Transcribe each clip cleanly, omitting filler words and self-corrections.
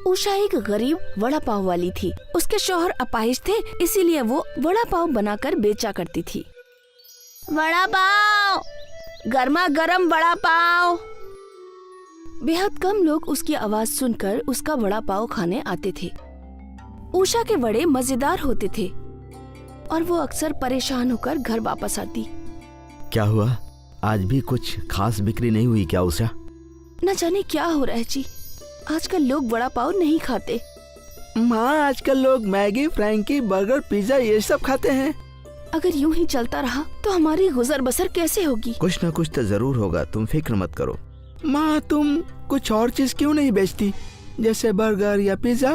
उषा एक गरीब वड़ा पाव वाली थी। उसके शौहर अपाहिज थे, इसीलिए वो वड़ा पाव बनाकर बेचा करती थी। वड़ा पाव, गर्मा गर्म वड़ा पाव। बेहद कम लोग उसकी आवाज सुनकर उसका वड़ा पाव खाने आते थे। उषा के वड़े मजेदार होते थे और वो अक्सर परेशान होकर घर वापस आती। क्या हुआ, आज भी कुछ खास बिक्री नहीं हुई क्या उषा? न जाने क्या हो रहा है जी, आजकल लोग वड़ा पाव नहीं खाते। माँ, आजकल लोग मैगी, फ्रैंकी, बर्गर, पिज्जा ये सब खाते हैं। अगर यूं ही चलता रहा तो हमारी गुजर बसर कैसे होगी? कुछ न कुछ तो जरूर होगा, तुम फिक्र मत करो। माँ, तुम कुछ और चीज क्यों नहीं बेचती, जैसे बर्गर या पिज्जा?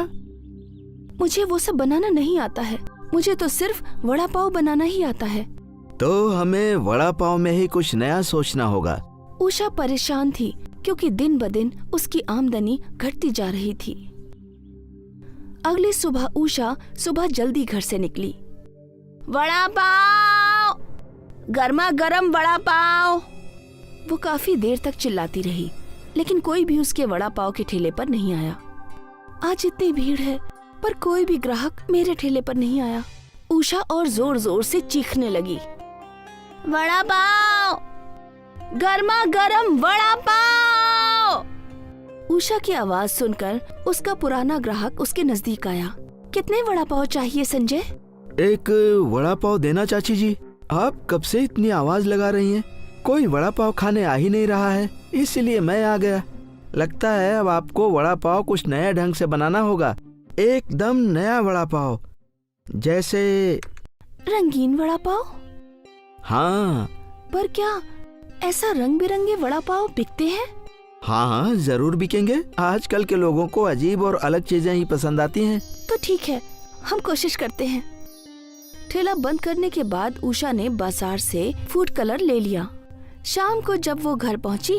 मुझे वो सब बनाना नहीं आता है, मुझे तो सिर्फ वड़ा पाव बनाना ही आता है। तो हमें वड़ा पाव में ही कुछ नया सोचना होगा। उषा परेशान थी क्योंकि दिन ब दिन उसकी आमदनी घटती जा रही थी। अगली सुबह उषा सुबह जल्दी घर से निकली। वड़ा पाव, गर्मा गर्म वड़ा पाव। वो काफी देर तक चिल्लाती रही, लेकिन कोई भी उसके वड़ा पाव के ठेले पर नहीं आया। आज इतनी भीड़ है पर कोई भी ग्राहक मेरे ठेले पर नहीं आया। उषा और जोर जोर से चीखने लगी, वड़ा पाव, गर्मा गर्म वड़ा पाव। उषा की आवाज सुनकर उसका पुराना ग्राहक उसके नजदीक आया। कितने वड़ा पाव चाहिए संजय? एक वड़ा पाव देना चाची जी। आप कब से इतनी आवाज लगा रही हैं? कोई वड़ा पाव खाने आ ही नहीं रहा है, इसलिए मैं आ गया। लगता है अब आपको वड़ा पाव कुछ नया ढंग से बनाना होगा, एकदम नया वड़ा पाव, जैसे रंगीन वड़ा पाव। हाँ। पर क्या ऐसा रंग बिरंगे वड़ा पाव बिकते हैं? हाँ हाँ, जरूर बिकेंगे। आजकल के लोगों को अजीब और अलग चीजें ही पसंद आती हैं। तो ठीक है, हम कोशिश करते हैं। ठेला बंद करने के बाद उषा ने बाजार से फूड कलर ले लिया। शाम को जब वो घर पहुंची।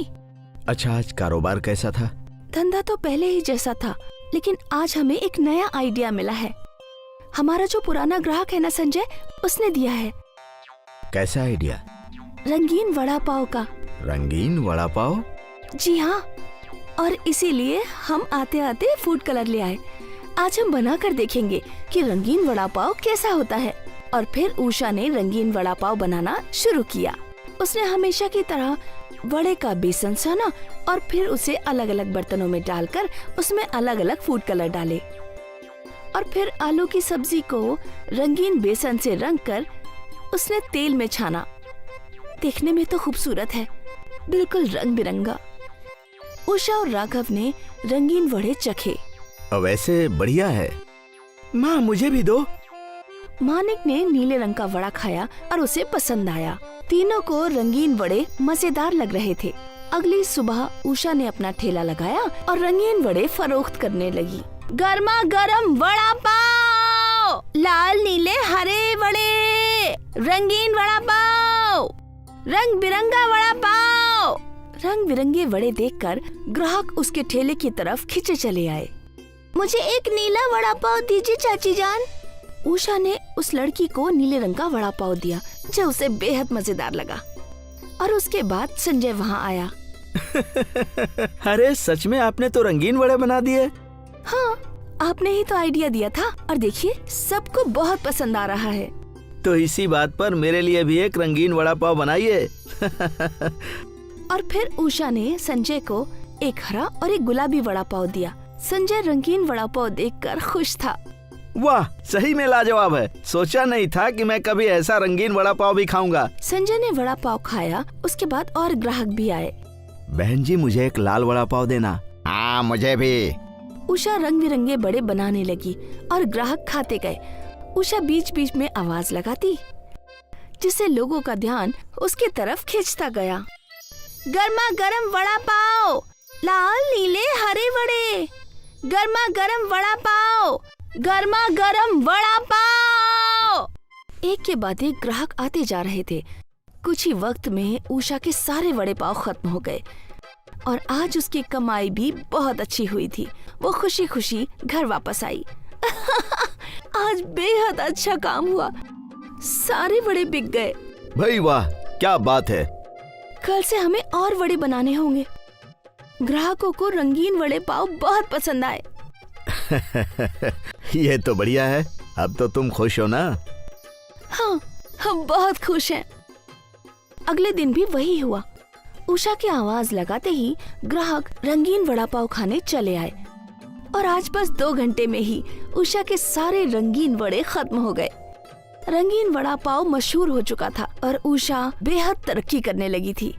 अच्छा, आज कारोबार कैसा था? धंधा तो पहले ही जैसा था, लेकिन आज हमें एक नया आइडिया मिला है। हमारा जो पुराना ग्राहक है ना संजय, उसने दिया है। कैसा आइडिया? रंगीन वड़ा पाव का। रंगीन वड़ा पाव? जी हाँ, और इसीलिए हम आते आते फूड कलर ले आए। आज हम बना कर देखेंगे कि रंगीन वड़ा पाव कैसा होता है। और फिर उषा ने रंगीन वड़ा पाव बनाना शुरू किया। उसने हमेशा की तरह वड़े का बेसन साना और फिर उसे अलग अलग बर्तनों में डालकर उसमें अलग अलग फूड कलर डाले और फिर आलू की सब्जी को रंगीन बेसन से रंग कर उसने तेल में छाना। देखने में तो खूबसूरत है, बिल्कुल रंग बिरंगा। उषा और राघव ने रंगीन वड़े चखे। वैसे बढ़िया है। माँ, मुझे भी दो। मानिक ने नीले रंग का वड़ा खाया और उसे पसंद आया। तीनों को रंगीन वड़े मजेदार लग रहे थे। अगली सुबह उषा ने अपना ठेला लगाया और रंगीन वड़े फरोख्त करने लगी। गर्मा गर्म वड़ा पाव, लाल नीले हरे वड़े, रंगीन वड़ा पाव, रंग बिरंगा वड़ा पाव। रंग बिरंगे वड़े देखकर ग्राहक उसके ठेले की तरफ खींचे चले आए। मुझे एक नीला वड़ा पाव दीजिए चाची जान। उषा ने उस लड़की को नीले रंग का वड़ा पाव दिया, जो उसे बेहद मजेदार लगा। और उसके बाद संजय वहाँ आया। अरे सच में आपने तो रंगीन वड़े बना दिए। हाँ, आपने ही तो आइडिया दिया था और देखिए सबको बहुत पसंद आ रहा है। तो इसी बात पर मेरे लिए भी एक रंगीन वड़ा पाव बनाइए। और फिर उषा ने संजय को एक हरा और एक गुलाबी वड़ा पाव दिया। संजय रंगीन वड़ा पाव देखकर खुश था। वाह, सही में लाजवाब है। सोचा नहीं था कि मैं कभी ऐसा रंगीन वड़ा पाव भी खाऊंगा। संजय ने वड़ा पाव खाया, उसके बाद और ग्राहक भी आए। बहन जी, मुझे एक लाल वड़ा पाव देना। हाँ, मुझे भी। उषा रंग बिरंगे बड़े बनाने लगी और ग्राहक खाते गए। उषा बीच बीच में आवाज लगाती, जिससे लोगों का ध्यान उसकी तरफ खींचता गया। गर्मा गर्म वड़ा पाव, लाल नीले हरे वड़े, गर्मा गर्म वड़ा पाव, गर्मा गर्म वड़ा पाव। एक के बाद एक ग्राहक आते जा रहे थे। कुछ ही वक्त में उषा के सारे वड़े पाव खत्म हो गए और आज उसकी कमाई भी बहुत अच्छी हुई थी। वो खुशी खुशी घर वापस आई। आज बेहद अच्छा काम हुआ, सारे वड़े बिक गए। भाई वाह, क्या बात है। कल से हमें और वड़े बनाने होंगे। ग्राहकों को रंगीन वड़े पाव बहुत पसंद आए। ये तो बढ़िया है। अब तो तुम खुश हो ना? हाँ, हम बहुत खुश हैं। अगले दिन भी वही हुआ। उषा की आवाज लगाते ही ग्राहक रंगीन वड़ा पाव खाने चले आए और आज बस 2 घंटे में ही उषा के सारे रंगीन वड़े खत्म हो गए। रंगीन वड़ा पाव मशहूर हो चुका था और उषा बेहद तरक्की करने लगी थी।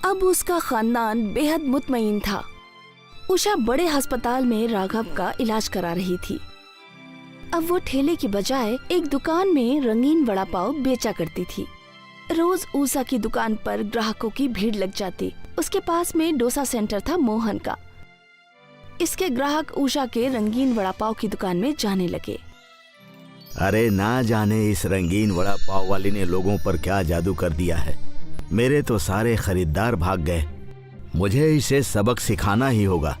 अब उसका खानदान बेहद मुतमईन था। उषा बड़े अस्पताल में राघव का इलाज करा रही थी। अब वो ठेले की बजाय एक दुकान में रंगीन वड़ा पाव बेचा करती थी। रोज उषा की दुकान पर ग्राहकों की भीड़ लग जाती। उसके पास में डोसा सेंटर था मोहन का। इसके ग्राहक उषा के रंगीन वड़ा पाव की दुकान में जाने लगे। अरे ना जाने इस रंगीन वड़ा पाव वाले ने लोगों पर क्या जादू कर दिया है। मेरे तो सारे खरीदार भाग गए। मुझे इसे सबक सिखाना ही होगा।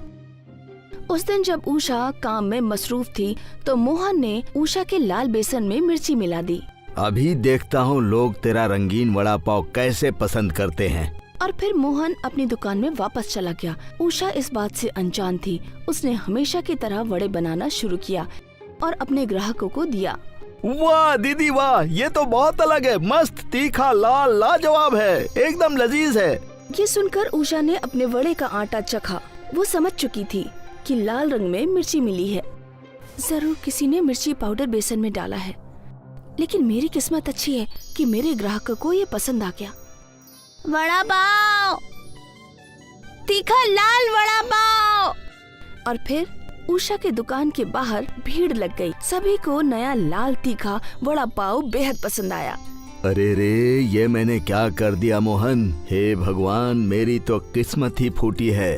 उस दिन जब उषा काम में मसरूफ थी तो मोहन ने उषा के लाल बेसन में मिर्ची मिला दी। अभी देखता हूँ लोग तेरा रंगीन वड़ा पाव कैसे पसंद करते हैं। और फिर मोहन अपनी दुकान में वापस चला गया। उषा इस बात से अनजान थी। उसने हमेशा की तरह वड़े बनाना शुरू किया और अपने ग्राहकों को दिया। वाह दीदी वाह, ये तो बहुत अलग है। मस्त, तीखा, लाल, लाजवाब है, एकदम लजीज है। ये सुनकर उषा ने अपने वड़े का आटा चखा। वो समझ चुकी थी कि लाल रंग में मिर्ची मिली है। जरूर किसी ने मिर्ची पाउडर बेसन में डाला है। लेकिन मेरी किस्मत अच्छी है कि मेरे ग्राहकों को ये पसंद आ गया। वड़ा पाव, तीखा लाल वड़ा पाव। और फिर उषा के दुकान के बाहर भीड़ लग गई। सभी को नया लाल तीखा वड़ा पाव बेहद पसंद आया। अरे रे, ये मैंने क्या कर दिया मोहन। हे भगवान, मेरी तो किस्मत ही फूटी है।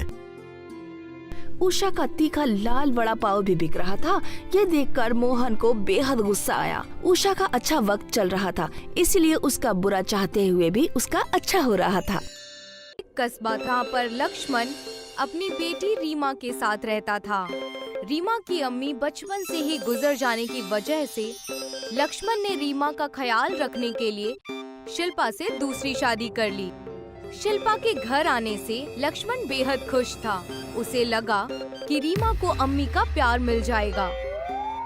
उषा का तीखा लाल वड़ा पाव भी बिक रहा था। ये देखकर मोहन को बेहद गुस्सा आया। उषा का अच्छा वक्त चल रहा था, इसलिए उसका बुरा चाहते हुए भी उसका अच्छा हो रहा था। कस्बा था पर लक्ष्मण अपनी बेटी रीमा के साथ रहता था। रीमा की अम्मी बचपन से ही गुजर जाने की वजह से लक्ष्मण ने रीमा का ख्याल रखने के लिए शिल्पा से दूसरी शादी कर ली। शिल्पा के घर आने से लक्ष्मण बेहद खुश था। उसे लगा कि रीमा को अम्मी का प्यार मिल जाएगा,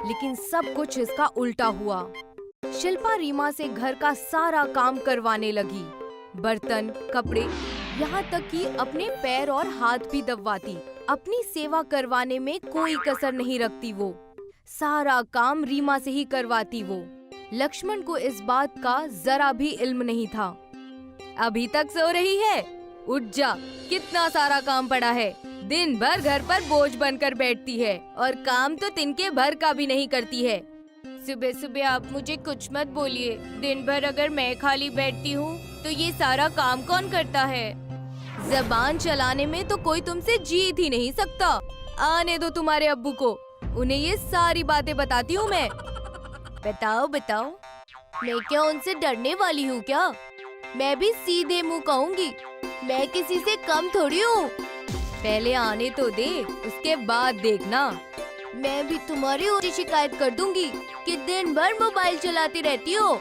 लेकिन सब कुछ इसका उल्टा हुआ। शिल्पा रीमा से घर का सारा काम करवाने लगी। बर्तन, कपड़े, यहाँ तक कि अपने पैर और हाथ भी दबवाती। अपनी सेवा करवाने में कोई कसर नहीं रखती। वो सारा काम रीमा से ही करवाती। वो लक्ष्मण को इस बात का जरा भी इल्म नहीं था। अभी तक सो रही है? उठ जा, कितना सारा काम पड़ा है। दिन भर घर पर बोझ बनकर बैठती है और काम तो तिनके भर का भी नहीं करती है। सुबह सुबह आप मुझे कुछ मत बोलिए। दिन भर अगर मैं खाली बैठती हूँ तो ये सारा काम कौन करता है? जबान चलाने में तो कोई तुमसे जीत ही नहीं सकता। आने दो तुम्हारे अब्बू को, उन्हें ये सारी बातें बताती हूँ मैं। बताओ बताओ, मैं क्या उनसे डरने वाली हूँ क्या? मैं भी सीधे मुंह कहूँगी, मैं किसी से कम थोड़ी हूँ। पहले आने तो दे, उसके बाद देखना। मैं भी तुम्हारी ओर शिकायत कर दूंगी कि दिन भर मोबाइल चलाती रहती हो।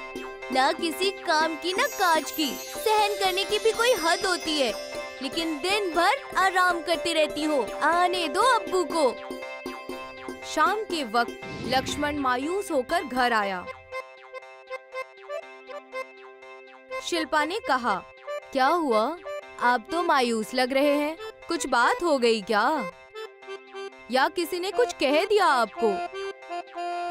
ना किसी काम की ना काज की। सहन करने की भी कोई हद होती है, लेकिन दिन भर आराम करती रहती हो। आने दो अब्बू को। शाम के वक्त लक्ष्मण मायूस होकर घर आया। शिल्पा ने कहा, क्या हुआ? आप तो मायूस लग रहे हैं। कुछ बात हो गई क्या? या किसी ने कुछ कह दिया आपको?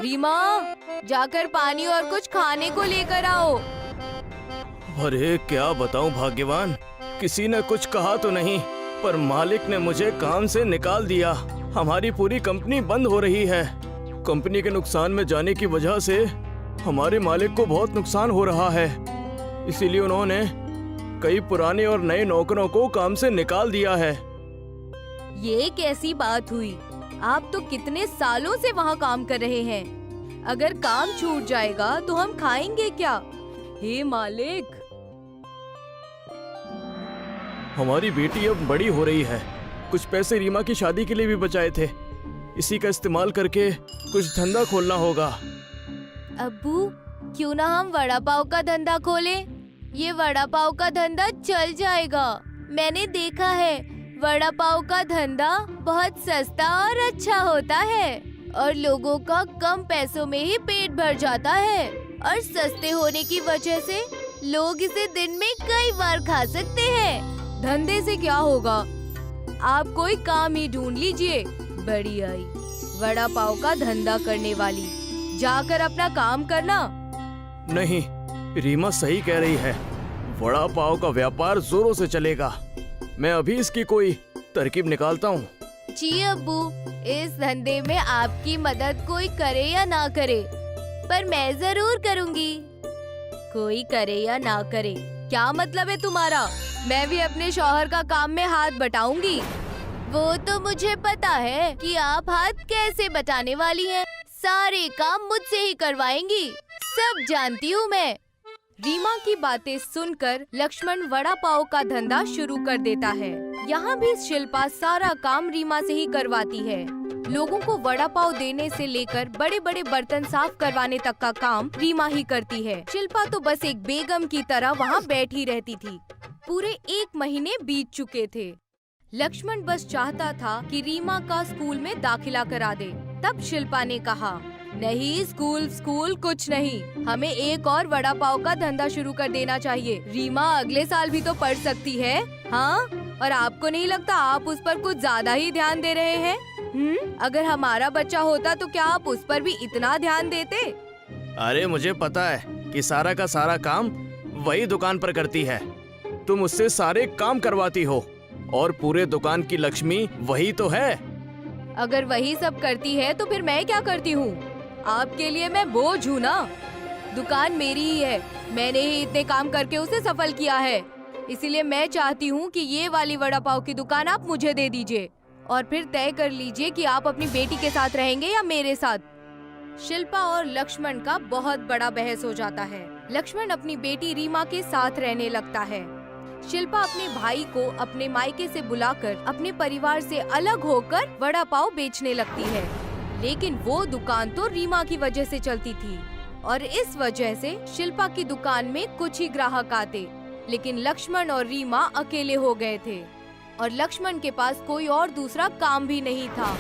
रीमा, जाकर पानी और कुछ खाने को लेकर आओ। अरे क्या बताऊं भाग्यवान, किसी ने कुछ कहा तो नहीं, पर मालिक ने मुझे काम से निकाल दिया। हमारी पूरी कंपनी बंद हो रही है। कंपनी के नुकसान में जाने की वजह से हमारे मालिक को बहुत नुकसान हो रहा है। इसीलिए उन्होंने कई पुराने और नए नौकरों को काम से निकाल दिया है। ये कैसी बात हुई? आप तो कितने सालों से वहाँ काम कर रहे हैं। अगर काम छूट जाएगा तो हम खाएंगे क्या? हे मालिक। हमारी बेटी अब बड़ी हो रही है। कुछ पैसे रीमा की शादी के लिए भी बचाए थे। इसी का इस्तेमाल करके कुछ धंधा खोलना होगा। अब्बू, क्यों ना हम वड़ा पाव का धंधा खोलें? ये वड़ा पाव का धंधा चल जाएगा। मैंने देखा है, वड़ा पाव का धंधा बहुत सस्ता और अच्छा होता है और लोगों का कम पैसों में ही पेट भर जाता है और सस्ते होने की वजह से लोग इसे दिन में कई बार खा सकते हैं। धंधे से क्या होगा, आप कोई काम ही ढूंढ लीजिए। बड़ी आई वड़ा पाव का धंधा करने वाली, जाकर अपना काम करना। नहीं, रीमा सही कह रही है, वड़ा पाव का व्यापार जोरों से चलेगा। मैं अभी इसकी कोई तरकीब निकालता हूँ। जी अब्बू, इस धंधे में आपकी मदद कोई करे या ना करे, पर मैं जरूर करूँगी। कोई करे या ना करे, क्या मतलब है तुम्हारा? मैं भी अपने शौहर का काम में हाथ बटाऊंगी। वो तो मुझे पता है कि आप हाथ कैसे बटाने वाली हैं। सारे काम मुझसे ही करवाएंगी, सब जानती हूँ मैं। रीमा की बातें सुनकर लक्ष्मण वड़ा पाव का धंधा शुरू कर देता है। यहाँ भी शिल्पा सारा काम रीमा से ही करवाती है। लोगों को वड़ा पाव देने से लेकर बड़े बड़े बर्तन साफ करवाने तक का काम रीमा ही करती है। शिल्पा तो बस एक बेगम की तरह वहाँ बैठी रहती थी। पूरे 1 महीने बीत चुके थे। लक्ष्मण बस चाहता था कि रीमा का स्कूल में दाखिला करा दे। तब शिल्पा ने कहा, नहीं, स्कूल कुछ नहीं, हमें एक और वड़ा पाव का धंधा शुरू कर देना चाहिए। रीमा अगले साल भी तो पढ़ सकती है। हाँ, और आपको नहीं लगता आप उस पर कुछ ज्यादा ही ध्यान दे रहे हैं? अगर हमारा बच्चा होता तो क्या आप उस पर भी इतना ध्यान देते? अरे मुझे पता है कि सारा का सारा काम वही दुकान पर करती है। तुम उससे सारे काम करवाती हो और पूरे दुकान की लक्ष्मी वही तो है। अगर वही सब करती है तो फिर मैं क्या करती हूँ? आपके लिए मैं बोझ हूँ ना? दुकान मेरी ही है, मैंने ही इतने काम करके उसे सफल किया है। इसीलिए मैं चाहती हूँ कि ये वाली वड़ा पाव की दुकान आप मुझे दे दीजिए और फिर तय कर लीजिए कि आप अपनी बेटी के साथ रहेंगे या मेरे साथ। शिल्पा और लक्ष्मण का बहुत बड़ा बहस हो जाता है। लक्ष्मण अपनी बेटी रीमा के साथ रहने लगता है। शिल्पा अपने भाई को अपने मायके से बुलाकर अपने परिवार से अलग होकर वड़ा पाव बेचने लगती है। लेकिन वो दुकान तो रीमा की वजह से चलती थी और इस वजह से शिल्पा की दुकान में कुछ ही ग्राहक आते, लेकिन लक्ष्मण और रीमा अकेले हो गए थे और लक्ष्मण के पास कोई और दूसरा काम भी नहीं था।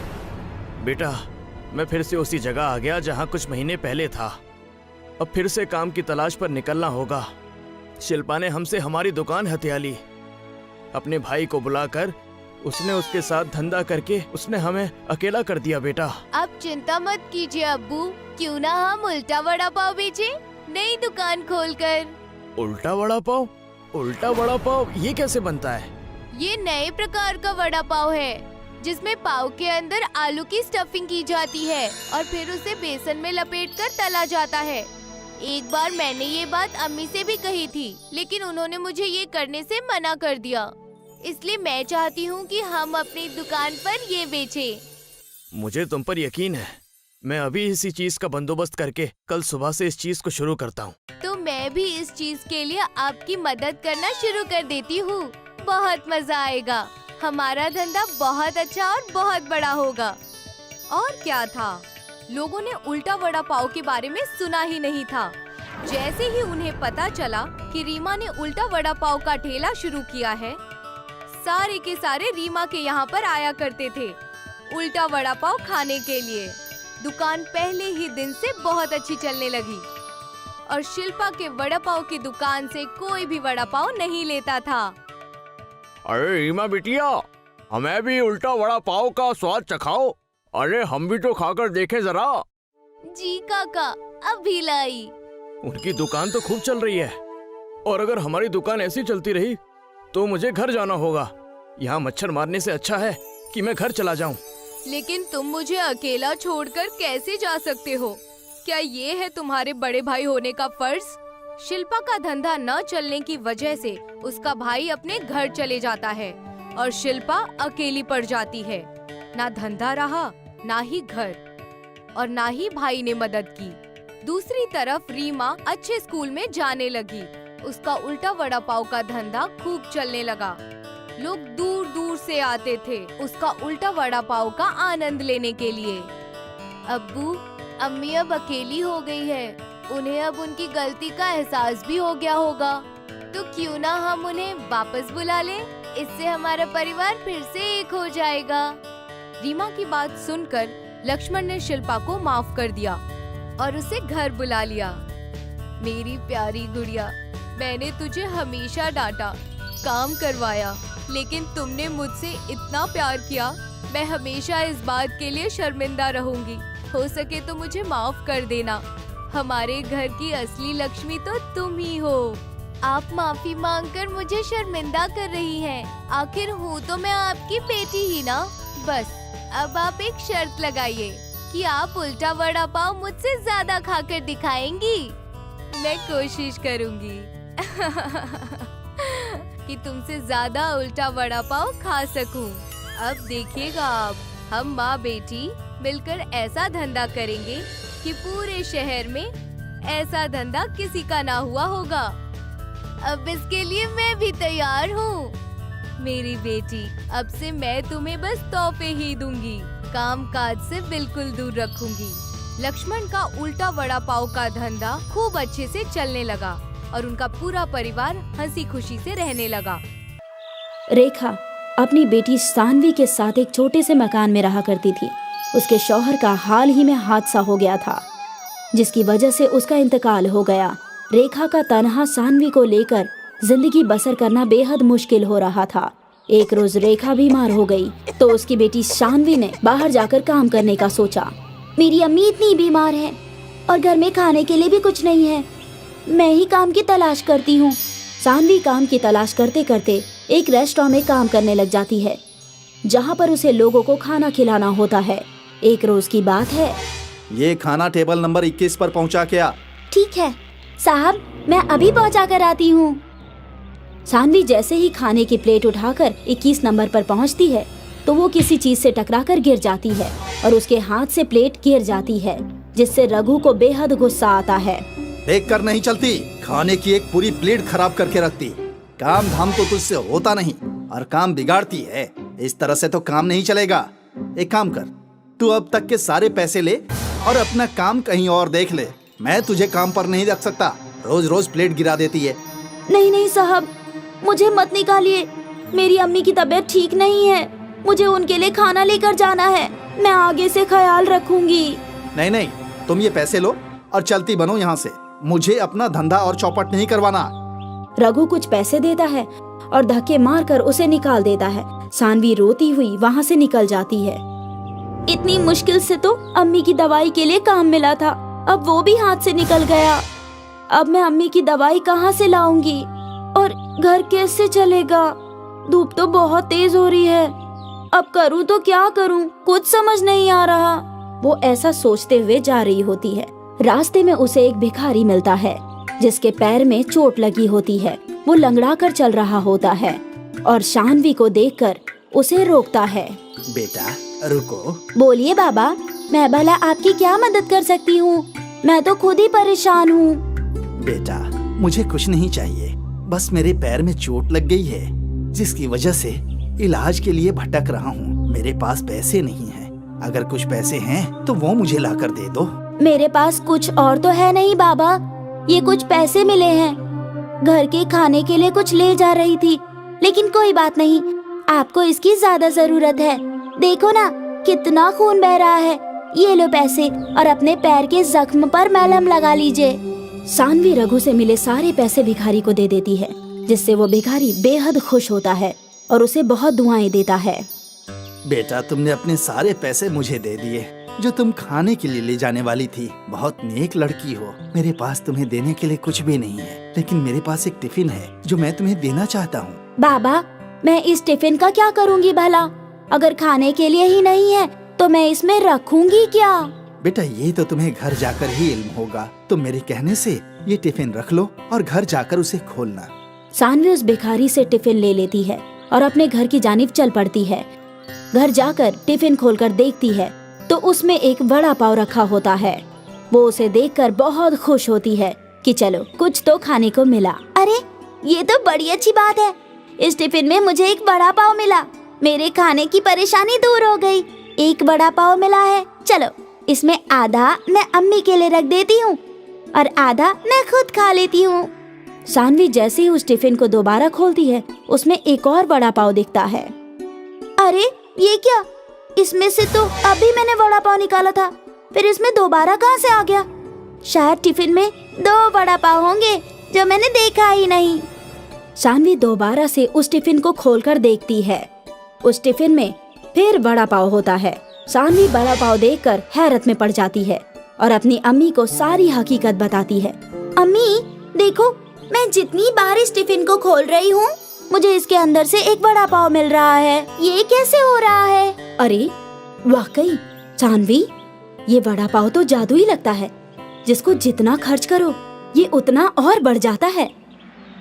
बेटा, मैं फिर से उसी जगह आ गया जहाँ कुछ महीने पहले था। अब फिर से काम की तलाश पर निकलना होगा। शिल्पा ने हमसे हमारी दुकान हथिया ली। अपने भाई को बुलाकर उसने उसके साथ धंधा करके उसने हमें अकेला कर दिया। बेटा, आप चिंता मत कीजिए अब्बू, क्यों ना हम उल्टा वड़ा पाव बेचे नई दुकान खोलकर। उल्टा वड़ा पाव? उल्टा वड़ा पाव ये कैसे बनता है? ये नए प्रकार का वड़ा पाव है जिसमें पाव के अंदर आलू की स्टफिंग की जाती है और फिर उसे बेसन में लपेटकर तला जाता है। एक बार मैंने ये बात अम्मी से भी कही थी, लेकिन उन्होंने मुझे ये करने से मना कर दिया। इसलिए मैं चाहती हूँ कि हम अपनी दुकान पर ये बेचें। मुझे तुम पर यकीन है। मैं अभी इसी चीज का बंदोबस्त करके कल सुबह से इस चीज को शुरू करता हूँ। तो मैं भी इस चीज के लिए आपकी मदद करना शुरू कर देती हूँ। बहुत मजा आएगा। हमारा धंधा बहुत अच्छा और बहुत बड़ा होगा। और क्या था, लोगों ने उल्टा वड़ा पाव के बारे में सुना ही नहीं था। जैसे ही उन्हें पता चला कि रीमा ने उल्टा वड़ा पाव का ठेला शुरू किया है, सारे के सारे रीमा के यहाँ पर आया करते थे उल्टा वड़ा पाव खाने के लिए। दुकान पहले ही दिन से बहुत अच्छी चलने लगी और शिल्पा के वड़ा पाव की दुकान से कोई भी वड़ा पाव नहीं लेता था। अरे रीमा बिटिया, हमें भी उल्टा वड़ा पाव का स्वाद चखाओ। अरे हम भी तो खाकर देखें जरा। जी काका, अभी लाई। उनकी दुकान तो खूब चल रही है और अगर हमारी दुकान ऐसी चलती रही तो मुझे घर जाना होगा। यहाँ मच्छर मारने से अच्छा है कि मैं घर चला जाऊँ। लेकिन तुम मुझे अकेला छोड़कर कैसे जा सकते हो? क्या ये है तुम्हारे बड़े भाई होने का फर्ज? शिल्पा का धंधा न चलने की वजह से उसका भाई अपने घर चले जाता है और शिल्पा अकेली पड़ जाती है। ना धंधा रहा, ना ही घर, और ना ही भाई ने मदद की। दूसरी तरफ रीमा अच्छे स्कूल में जाने लगी। उसका उल्टा वड़ा पाव का धंधा खूब चलने लगा। लोग दूर दूर से आते थे उसका उल्टा वड़ा पाव का आनंद लेने के लिए। अब्बू, अम्मी अब अकेली हो गई है। उन्हें अब उनकी गलती का एहसास भी हो गया होगा, तो क्यों ना हम उन्हें वापस बुला लें? इससे हमारा परिवार फिर से एक हो जाएगा। रीमा की बात सुनकर लक्ष्मण ने शिल्पा को माफ कर दिया और उसे घर बुला लिया। मेरी प्यारी गुड़िया, मैंने तुझे हमेशा डांटा, काम करवाया, लेकिन तुमने मुझसे इतना प्यार किया। मैं हमेशा इस बात के लिए शर्मिंदा रहूंगी। हो सके तो मुझे माफ कर देना। हमारे घर की असली लक्ष्मी तो तुम ही हो। आप माफी मांगकर मुझे शर्मिंदा कर रही हैं। आखिर हूँ तो मैं आपकी बेटी ही ना। बस अब आप एक शर्त लगाइए कि आप उल्टा वड़ा पाव मुझसे ज्यादा खाकर दिखाएंगी। मैं कोशिश करूंगी कि तुमसे ज्यादा उल्टा वड़ा पाव खा सकूं। अब देखिएगा आप, हम माँ बेटी मिलकर ऐसा धंधा करेंगे कि पूरे शहर में ऐसा धंधा किसी का ना हुआ होगा। अब इसके लिए मैं भी तैयार हूँ। मेरी बेटी, अब से मैं तुम्हें बस तोहफे ही दूंगी, काम काज से बिल्कुल दूर रखूंगी। लक्ष्मण का उल्टा वड़ा पाव का धंधा खूब अच्छे से चलने लगा और उनका पूरा परिवार हंसी खुशी से रहने लगा। रेखा अपनी बेटी सानवी के साथ एक छोटे से मकान में रहा करती थी। उसके शौहर का हाल ही में हादसा हो गया था, जिसकी वजह से उसका इंतकाल हो गया। रेखा का तन्हा सानवी को लेकर जिंदगी बसर करना बेहद मुश्किल हो रहा था। एक रोज रेखा बीमार हो गई तो उसकी बेटी सानवी ने बाहर जाकर काम करने का सोचा। मेरी अम्मी इतनी बीमार है और घर में खाने के लिए भी कुछ नहीं है, मैं ही काम की तलाश करती हूँ। सानवी काम की तलाश करते करते एक रेस्टोरेंट में काम करने लग जाती है, जहाँ पर उसे लोगों को खाना खिलाना होता है। एक रोज की बात है। ये खाना टेबल नंबर 21 पर पहुंचा क्या? ठीक है साहब, मैं अभी पहुंचा कर आती हूँ। सानवी जैसे ही खाने की प्लेट उठाकर 21 नंबर पर पहुंचती है तो वो किसी चीज से टकराकर गिर जाती है और उसके हाथ से प्लेट गिर जाती है, जिससे रघु को बेहद गुस्सा आता है। देख कर नहीं चलती, खाने की एक पूरी प्लेट खराब करके रखती। काम धाम तो तुझसे होता नहीं और काम बिगाड़ती है। इस तरह से तो काम नहीं चलेगा। एक काम कर, तू अब तक के सारे पैसे ले और अपना काम कहीं और देख ले। मैं तुझे काम पर नहीं रख सकता, रोज रोज प्लेट गिरा देती है। नहीं नहीं साहब, मुझे मत निकालिए। मेरी अम्मी की तबीयत ठीक नहीं है, मुझे उनके लिए खाना लेकर जाना है। मैं आगे से ख्याल रखूंगी। नहीं नहीं, तुम ये पैसे लो और चलती बनो यहाँ से। मुझे अपना धंधा और चौपट नहीं करवाना। रघु कुछ पैसे देता है और धक्के मारकर उसे निकाल देता है। सानवी रोती हुई वहाँ से निकल जाती है। इतनी मुश्किल से तो अम्मी की दवाई के लिए काम मिला था, अब वो भी हाथ से निकल गया। अब मैं अम्मी की दवाई कहाँ से लाऊंगी और घर कैसे चलेगा? धूप तो बहुत तेज हो रही है, अब करूँ तो क्या करूँ, कुछ समझ नहीं आ रहा। वो ऐसा सोचते हुए जा रही होती है। रास्ते में उसे एक भिखारी मिलता है जिसके पैर में चोट लगी होती है। वो लंगड़ा कर चल रहा होता है और सानवी को देखकर उसे रोकता है। बेटा रुको। बोलिए बाबा, मैं भला आपकी क्या मदद कर सकती हूँ? मैं तो खुद ही परेशान हूँ। बेटा मुझे कुछ नहीं चाहिए, बस मेरे पैर में चोट लग गई है जिसकी वजह से इलाज के लिए भटक रहा हूँ। मेरे पास पैसे नहीं हैं, अगर कुछ पैसे हैं तो वो मुझे लाकर दे दो। मेरे पास कुछ और तो है नहीं बाबा, ये कुछ पैसे मिले हैं, घर के खाने के लिए कुछ ले जा रही थी, लेकिन कोई बात नहीं, आपको इसकी ज्यादा जरूरत है। देखो ना कितना खून बह रहा है, ये लो पैसे और अपने पैर के जख्म पर मलहम लगा लीजिए। सानवी रघु से मिले सारे पैसे भिखारी को दे देती है, जिससे वो भिखारी बेहद खुश होता है और उसे बहुत दुआएं देता है। बेटा तुमने अपने सारे पैसे मुझे दे दिए जो तुम खाने के लिए ले जाने वाली थी। बहुत नेक लड़की हो। मेरे पास तुम्हें देने के लिए कुछ भी नहीं है, लेकिन मेरे पास एक टिफिन है जो मैं तुम्हें देना चाहता हूँ। बाबा, मैं इस टिफिन का क्या करूँगी भला? अगर खाने के लिए ही नहीं है तो मैं इसमें रखूंगी क्या? बेटा ये तो तुम्हें घर जाकर ही इल्म होगा, तुम मेरे कहने से ये टिफिन रख लो और घर जाकर उसे खोलना। सानवी उस भिखारी से टिफिन ले लेती है और अपने घर की जानिब चल पड़ती है। घर जाकर टिफिन खोलकर देखती है तो उसमें एक वड़ा पाव रखा होता है। वो उसे देखकर बहुत खुश होती है कि चलो कुछ तो खाने को मिला। अरे ये तो बड़ी अच्छी बात है, इस टिफिन में मुझे एक वड़ा पाव मिला, मेरे खाने की परेशानी दूर हो गई। एक वड़ा पाव मिला है, चलो इसमें आधा मैं अम्मी के लिए रख देती हूँ और आधा मैं खुद खा लेती हूँ। सानवी जैसे ही उस टिफिन को दोबारा खोलती है, उसमें एक और वड़ा पाव दिखता है। अरे ये क्या? इसमें से तो अभी मैंने वड़ा पाव निकाला था, फिर इसमें दोबारा कहाँ से आ गया? शायद टिफिन में 2 वड़ा पाव होंगे जो मैंने देखा ही नहीं। सानवी दोबारा से उस टिफिन को खोलकर देखती है। उस टिफिन में फिर वड़ा पाव होता है। सानवी वड़ा पाव देखकर हैरत में पड़ जाती है और अपनी अम्मी को सारी हकीकत बताती है। अम्मी देखो, मैं जितनी बार इस टिफिन को खोल रही हूँ, मुझे इसके अंदर से एक वड़ा पाव मिल रहा है। ये कैसे हो रहा है? अरे वाकई सानवी, ये वड़ा पाव तो जादुई लगता है। जिसको जितना खर्च करो ये उतना और बढ़ जाता है।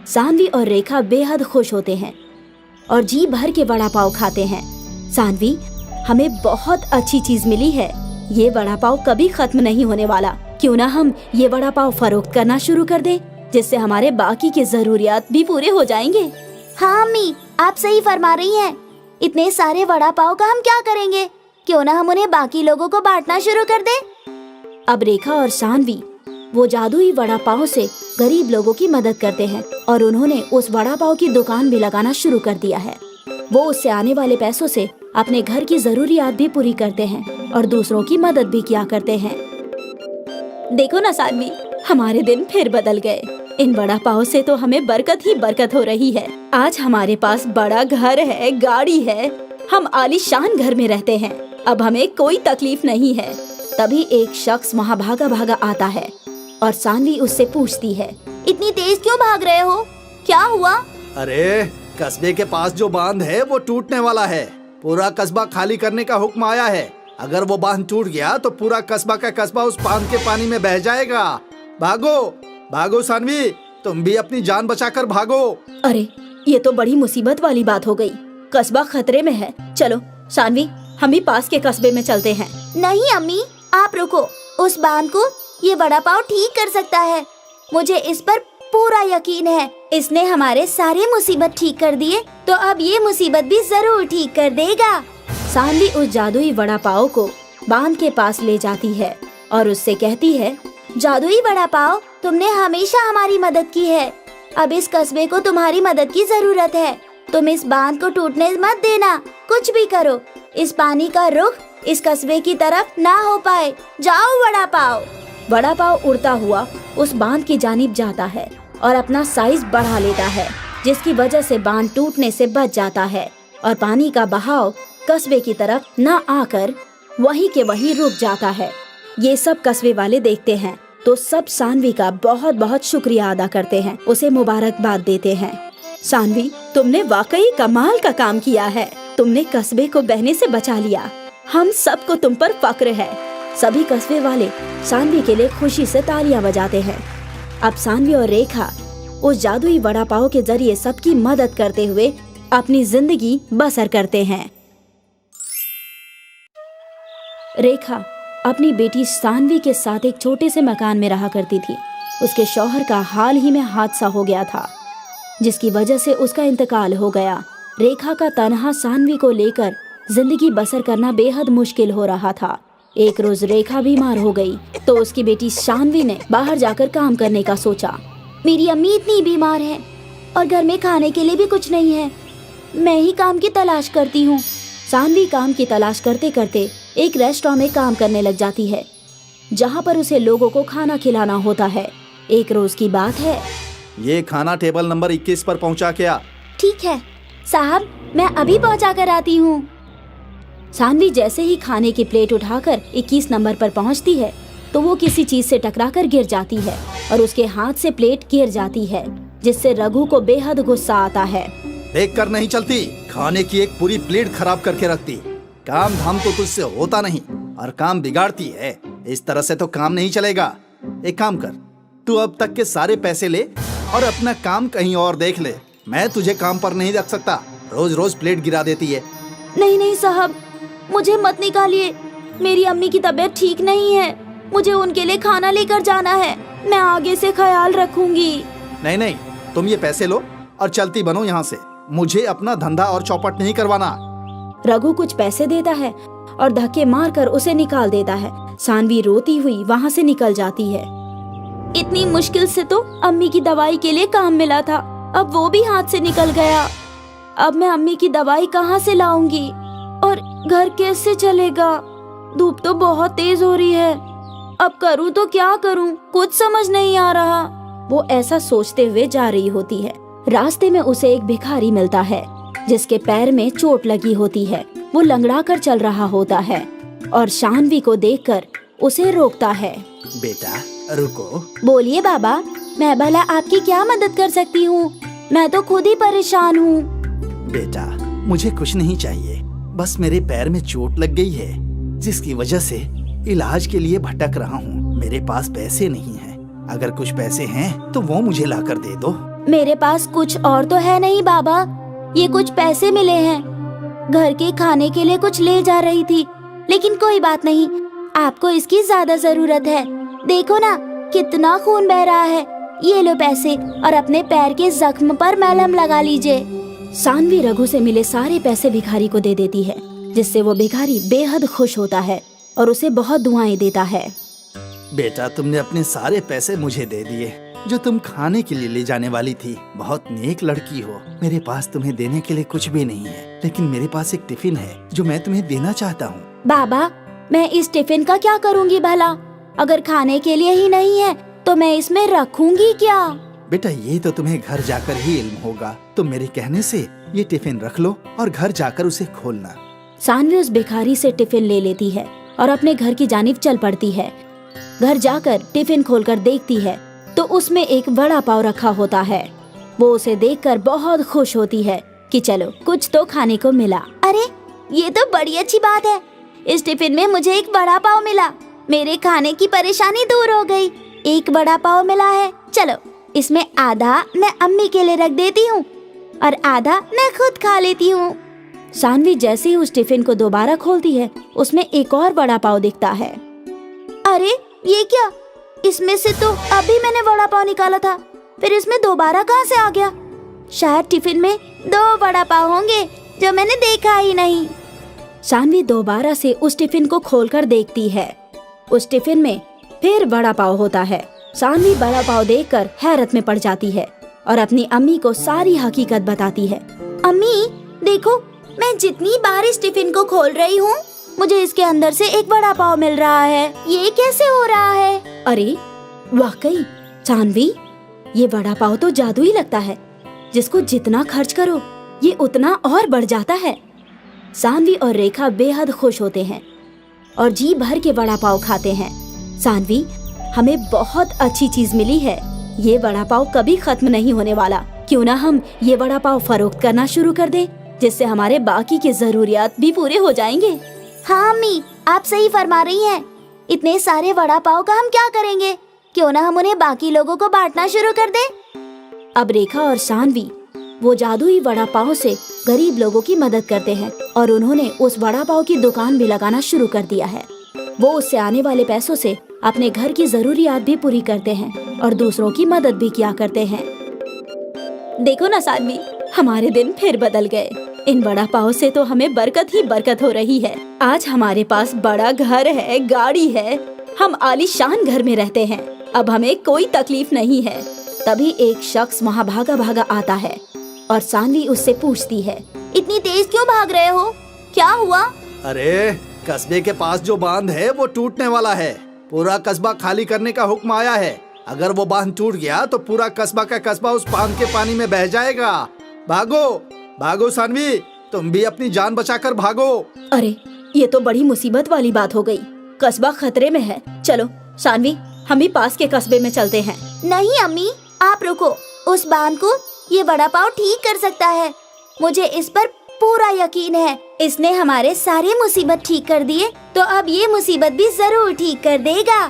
सानवी और रेखा बेहद खुश होते हैं और जी भर के वड़ा पाव खाते हैं। सानवी, हमें बहुत अच्छी चीज मिली है। ये वड़ा पाव कभी खत्म नहीं होने वाला। क्यों ना हम ये वड़ा पाव फरोख्त करना शुरू कर दें, जिससे हमारे बाकी के जरूरियात भी पूरे हो जाएंगे। हाँ अम्मी, आप सही फरमा रही हैं। इतने सारे वड़ा पाव का हम क्या करेंगे? क्यों ना हम उन्हें बाकी लोगों को बांटना शुरू कर दें। अब रेखा और सानवी वो जादुई वड़ा पाव से गरीब लोगों की मदद करते हैं और उन्होंने उस वड़ा पाव की दुकान भी लगाना शुरू कर दिया है। वो उससे आने वाले पैसों से अपने घर की जरूरियात भी पूरी करते हैं और दूसरों की मदद भी किया करते हैं। देखो ना सानवी, हमारे दिन फिर बदल गए। इन वड़ा पाव से तो हमें बरकत ही बरकत हो रही है। आज हमारे पास बड़ा घर है, गाड़ी है, हम आलीशान घर में रहते हैं। अब हमें कोई तकलीफ नहीं है। तभी एक शख्स वहाँ भागा भागा आता है और सानवी उससे पूछती है, इतनी तेज क्यों भाग रहे हो? क्या हुआ? अरे कस्बे के पास जो बांध है वो टूटने वाला है। पूरा कस्बा खाली करने का हुक्म आया है। अगर वो बांध टूट गया तो पूरा कस्बा का कस्बा उस बांध के पानी में बह जाएगा। भागो भागो सानवी, तुम भी अपनी जान बचाकर भागो। अरे ये तो बड़ी मुसीबत वाली बात हो गई। कस्बा खतरे में है। चलो सानवी, हम भी पास के कस्बे में चलते हैं। नहीं अम्मी, आप रुको। उस बांध को ये वड़ा पाव ठीक कर सकता है। मुझे इस पर पूरा यकीन है। इसने हमारे सारे मुसीबत ठीक कर दिए, तो अब ये मुसीबत भी जरूर ठीक कर देगा। सानवी उस जादुई वड़ा पाव को बांध के पास ले जाती है और उससे कहती है, जादुई वड़ा पाव, तुमने हमेशा हमारी मदद की है। अब इस कस्बे को तुम्हारी मदद की जरूरत है। तुम इस बांध को टूटने मत देना। कुछ भी करो, इस पानी का रुख इस कस्बे की तरफ ना हो पाए। जाओ वड़ा पाव। वड़ा पाव उड़ता हुआ उस बांध की जानिब जाता है और अपना साइज बढ़ा लेता है, जिसकी वजह से बांध टूटने से बच जाता है और पानी का बहाव कस्बे की तरफ न आकर वहीं के वहीं रुक जाता है। ये सब कस्बे वाले देखते हैं तो सब सानवी का बहुत बहुत शुक्रिया अदा करते हैं, उसे मुबारकबाद देते हैं। सानवी, तुमने वाकई कमाल का काम किया है। तुमने कस्बे को बहने से बचा लिया। हम सबको तुम पर फक्र है। सभी कस्बे वाले सानवी के लिए खुशी से तालियां बजाते हैं। अब सानवी और रेखा उस जादुई वड़ा पाव के जरिए सबकी मदद करते हुए अपनी जिंदगी बसर करते हैं। रेखा अपनी बेटी सानवी के साथ एक छोटे से मकान में रहा करती थी। उसके शौहर का हाल ही में हादसा हो गया था, जिसकी वजह से उसका इंतकाल हो गया। रेखा का तन्हा सानवी को लेकर जिंदगी बसर करना बेहद मुश्किल हो रहा था। एक रोज रेखा बीमार हो गई तो उसकी बेटी सानवी ने बाहर जाकर काम करने का सोचा। मेरी अम्मी इतनी बीमार है और घर में खाने के लिए भी कुछ नहीं है। मैं ही काम की तलाश करती हूँ। सानवी काम की तलाश करते करते एक रेस्टोरेंट में काम करने लग जाती है, जहाँ पर उसे लोगों को खाना खिलाना होता है। एक रोज की बात है। ये खाना टेबल नंबर 21 पर पहुँचा क्या? ठीक है साहब, मैं अभी पहुँचा कर आती हूँ। सानवी जैसे ही खाने की प्लेट उठाकर 21 नंबर पर पहुंचती है तो वो किसी चीज से टकराकर गिर जाती है और उसके हाथ से प्लेट गिर जाती है, जिससे रघु को बेहद गुस्सा आता है। देखकर नहीं चलती, खाने की एक पूरी प्लेट खराब करके रखती। काम धाम तो तुझसे होता नहीं और काम बिगाड़ती है। इस तरह से तो काम नहीं चलेगा। एक काम कर, तू अब तक के सारे पैसे ले और अपना काम कहीं और देख ले। मैं तुझे काम पर नहीं रख सकता। रोज रोज प्लेट गिरा देती है। नहीं नहीं साहब, मुझे मत निकालिए। मेरी अम्मी की तबीयत ठीक नहीं है। मुझे उनके लिए खाना लेकर जाना है। मैं आगे से ख्याल रखूंगी। नहीं नहीं, तुम ये पैसे लो और चलती बनो यहाँ से। मुझे अपना धंधा और चौपट नहीं करवाना। रघु कुछ पैसे देता है और धक्के मारकर उसे निकाल देता है। सानवी रोती हुई वहाँ से निकल जाती है। इतनी मुश्किल से तो अम्मी की दवाई के लिए काम मिला था, अब वो भी हाथ से निकल गया। अब मैं अम्मी की दवाई कहाँ से लाऊंगी और घर कैसे चलेगा? धूप तो बहुत तेज हो रही है। अब करूँ तो क्या करूँ, कुछ समझ नहीं आ रहा। वो ऐसा सोचते हुए जा रही होती है। रास्ते में उसे एक भिखारी मिलता है जिसके पैर में चोट लगी होती है। वो लंगड़ा कर चल रहा होता है और शानवी को देखकर उसे रोकता है। बेटा रुको। बोलिए बाबा, मैं भला आपकी क्या मदद कर सकती हूँ? मैं तो खुद ही परेशान हूँ। बेटा मुझे कुछ नहीं चाहिए, बस मेरे पैर में चोट लग गई है जिसकी वजह से इलाज के लिए भटक रहा हूँ। मेरे पास पैसे नहीं हैं। अगर कुछ पैसे हैं तो वो मुझे लाकर दे दो। मेरे पास कुछ और तो है नहीं बाबा, ये कुछ पैसे मिले हैं। घर के खाने के लिए कुछ ले जा रही थी, लेकिन कोई बात नहीं, आपको इसकी ज्यादा जरूरत है। देखो ना कितना खून बह रहा है। ये लो पैसे और अपने पैर के जख्म पर मलहम लगा लीजिए। सानवी रघु से मिले सारे पैसे भिखारी को दे देती है, जिससे वो भिखारी बेहद खुश होता है और उसे बहुत दुआएं देता है। बेटा तुमने अपने सारे पैसे मुझे दे दिए जो तुम खाने के लिए ले जाने वाली थी। बहुत नेक लड़की हो। मेरे पास तुम्हें देने के लिए कुछ भी नहीं है, लेकिन मेरे पास एक टिफिन है जो मैं तुम्हें देना चाहता हूँ। बाबा, मैं इस टिफिन का क्या करूँगी भला? अगर खाने के लिए ही नहीं है तो मैं इसमें रखूंगी क्या? बेटा ये तो तुम्हें घर जाकर ही इल्म होगा। तुम मेरे कहने से ये टिफिन रख लो और घर जाकर उसे खोलना। सानवी उस भिखारी से टिफिन ले लेती है और अपने घर की जानिब चल पड़ती है। घर जाकर टिफिन खोलकर देखती है तो उसमें एक वड़ा पाव रखा होता है। वो उसे देखकर बहुत खुश होती है कि चलो कुछ तो खाने को मिला। अरे ये तो बड़ी अच्छी बात है, इस टिफिन में मुझे एक वड़ा पाव मिला। मेरे खाने की परेशानी दूर हो गई। एक वड़ा पाव मिला है, चलो इसमें आधा मैं अम्मी के लिए रख देती हूँ और आधा मैं खुद खा लेती हूँ। सानवी जैसे ही उस टिफिन को दोबारा खोलती है, उसमें एक और वड़ा पाव दिखता है। अरे ये क्या? इसमें से तो अभी मैंने वड़ा पाव निकाला था, फिर इसमें दोबारा कहाँ से आ गया? शायद टिफिन में 2 वड़ा पाव होंगे जो मैंने देखा ही नहीं। सानवी दोबारा से उस टिफिन को खोलकर देखती है। उस टिफिन में फिर वड़ा पाव होता है। सानवी वड़ा पाव देखकर हैरत में पड़ जाती है और अपनी अम्मी को सारी हकीकत बताती है। अम्मी देखो, मैं जितनी बार इस टिफिन को खोल रही हूँ मुझे इसके अंदर से एक वड़ा पाव मिल रहा है। ये कैसे हो रहा है? अरे वाकई सानवी, ये वड़ा पाव तो जादू ही लगता है। जिसको जितना खर्च करो ये उतना और बढ़ जाता है। सानवी और रेखा बेहद खुश होते हैं और जी भर के वड़ा पाव खाते हैं। सानवी, हमें बहुत अच्छी चीज मिली है। ये वड़ा पाव कभी खत्म नहीं होने वाला। क्यों ना हम ये वड़ा पाव फरोख्त करना शुरू कर दें, जिससे हमारे बाकी के जरूरियात भी पूरे हो जाएंगे। हाँ अम्मी, आप सही फरमा रही हैं। इतने सारे वड़ा पाव का हम क्या करेंगे? क्यों ना हम उन्हें बाकी लोगों को बांटना शुरू कर दें। अब रेखा और सानवी वो जादुई वड़ा पाव से गरीब लोगों की मदद करते हैं और उन्होंने उस वड़ा पाव की दुकान भी लगाना शुरू कर दिया है। वो उससे आने वाले पैसों से अपने घर की जरूरियात भी पूरी करते हैं और दूसरों की मदद भी किया करते हैं। देखो ना सानवी, हमारे दिन फिर बदल गए। इन वड़ा पाव से तो हमें बरकत ही बरकत हो रही है। आज हमारे पास बड़ा घर है, गाड़ी है, हम आलीशान घर में रहते हैं। अब हमें कोई तकलीफ नहीं है। तभी एक शख्स वहाँ भागा भागा आता है और सानवी उससे पूछती है, इतनी तेज क्यों भाग रहे हो? क्या हुआ? अरे कस्बे के पास जो बांध है वो टूटने वाला है। पूरा कस्बा खाली करने का हुक्म आया है। अगर वो बांध टूट गया तो पूरा कस्बा का कस्बा उस बांध के पानी में बह जाएगा। भागो भागो सानवी, तुम भी अपनी जान बचाकर भागो। अरे ये तो बड़ी मुसीबत वाली बात हो गई। कस्बा खतरे में है। चलो सानवी, हम भी पास के कस्बे में चलते हैं। नहीं अम्मी, आप रुको। उस बांध को ये वड़ा पाव ठीक कर सकता है। मुझे इस पर पूरा यकीन है। इसने हमारे सारे मुसीबत ठीक कर दिए, तो अब ये मुसीबत भी जरूर ठीक कर देगा।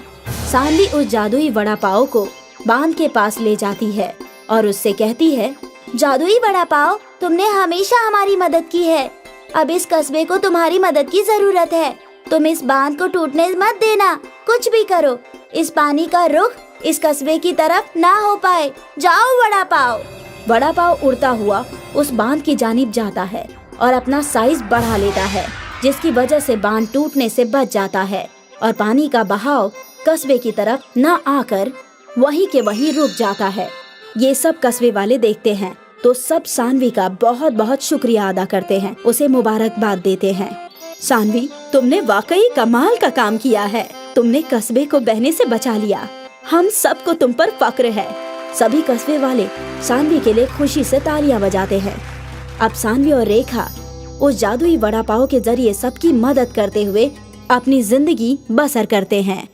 सानवी उस जादुई वड़ा पाव को बांध के पास ले जाती है और उससे कहती है, जादुई वड़ा पाव, तुमने हमेशा हमारी मदद की है। अब इस कस्बे को तुम्हारी मदद की जरूरत है। तुम इस बांध को टूटने मत देना। कुछ भी करो, इस पानी का रुख इस कस्बे की तरफ ना हो पाए। जाओ वड़ा पाव। वड़ा पाव उड़ता हुआ उस बांध की जानिब जाता है और अपना साइज बढ़ा लेता है, जिसकी वजह से बांध टूटने से बच जाता है और पानी का बहाव कस्बे की तरफ न आकर वहीं के वहीं रुक जाता है। ये सब कस्बे वाले देखते हैं तो सब सानवी का बहुत बहुत शुक्रिया अदा करते हैं, उसे मुबारकबाद देते हैं। सानवी, तुमने वाकई कमाल का काम किया है। तुमने कस्बे को बहने से बचा लिया। हम सबको तुम पर फक्र है। सभी कस्बे वाले सानवी के लिए खुशी से तालियां बजाते हैं। अब सानवी और रेखा उस जादुई वड़ा पाव के जरिए सबकी मदद करते हुए अपनी जिंदगी बसर करते हैं।